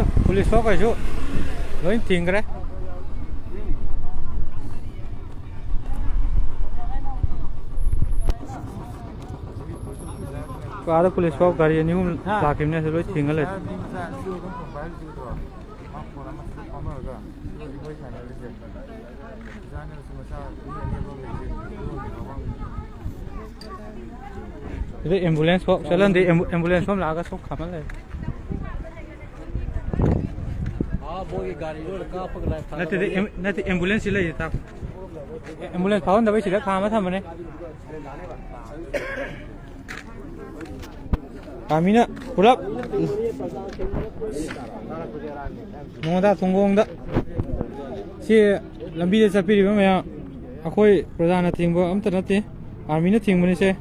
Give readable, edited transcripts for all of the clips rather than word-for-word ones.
police को कैसे लोग थिंग करे तो आधा पुलिस को गाड़ी नहीं हूँ लाकिम ने से लोग थिंग ले इधर एम्बुलेंस को चलन दे एम्बुलेंस को लागा सब खामल है नहीं एम्बुलेंस ले था एम्बुलेंस फाउन दबाई सीधा खामा था मने कामिना पुरब मोदा थोंगोंदा सी लंबी दे चपीरिबा मया अखोई प्रधान थिंगबो अमता नते आर्मीना थिंगबने से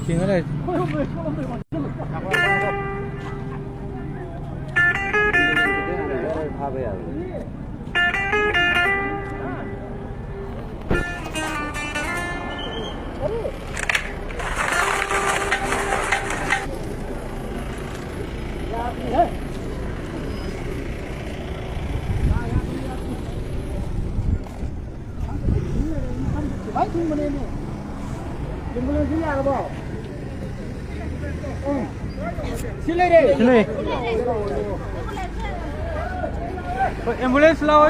थिंग है एम्बुलेंस लाओ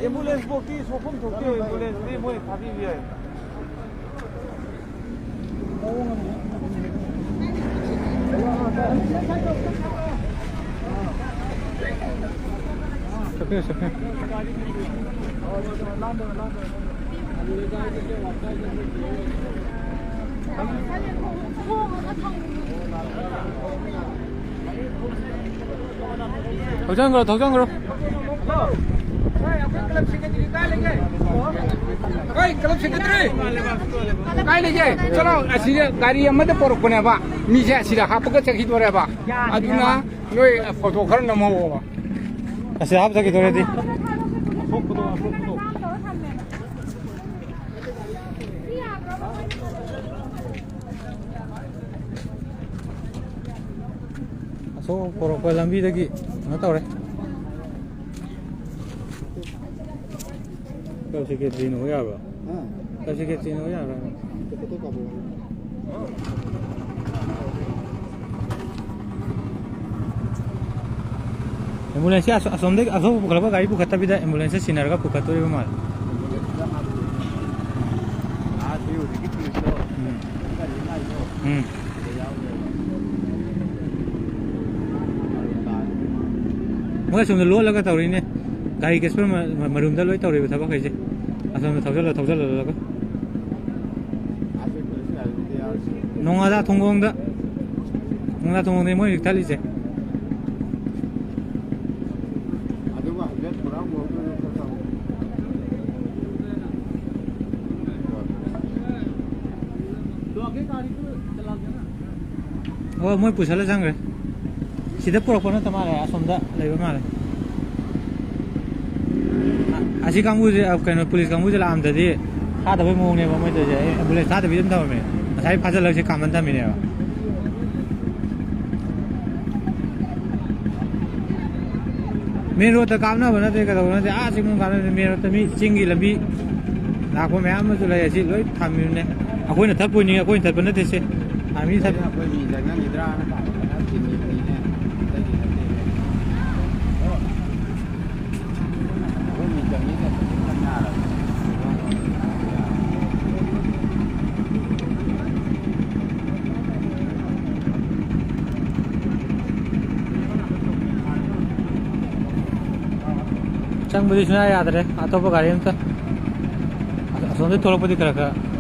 एम्बुलेंस बोकी सोफम थोके एम्बुलेंस ने मोय थाबी बिया सके 도전 걸어 क्लब सेक्रेटरी काय लेके चलो असी गाड़ी अमदे पोरकनेबा मीसे असिदा हापक चखिदोरेबा अदुना नोय फोटो खर नमो असे हाप चखिदोरेदि so porok lambi dagi na tawre kau sikit dino ya ba kau sikit dino ya ba ambulans ya asomde aso bukalaba gari bukata bida ambulans sinar ka bukatori ba mal मैं सुन लो लगा तौरी ने गाड़ी case पर मरूम दा लोई तौरी बता बा कैसे असम थौजल लगा नोंगा थोंगोंग ने मोय रिक्ताली से ओ मोय पुछला सांग सीधा पुरकपन तमारे असमदा लेबा माले असी कांगुजे कनो पुलिस कांगुजे लामददि थादबे मोंगने बा मै दजे एम्बुलेंस थादबि दम थामे असाय फाजलसे कामन थामिने मेन रोड कामना बना दे कदो ना आ सिंग कामना मेन रोड मी चिंगी लंबी लाखो मैम मजु लय असि लोय थामिने अखोइना थपपुनि अखोइना थपन नतेसे आमी थप अखोइ मी जगन निद्रा चंग बदी सुना याद रहे आतो गाड़ी में तो असोंदे थोड़ा पति करा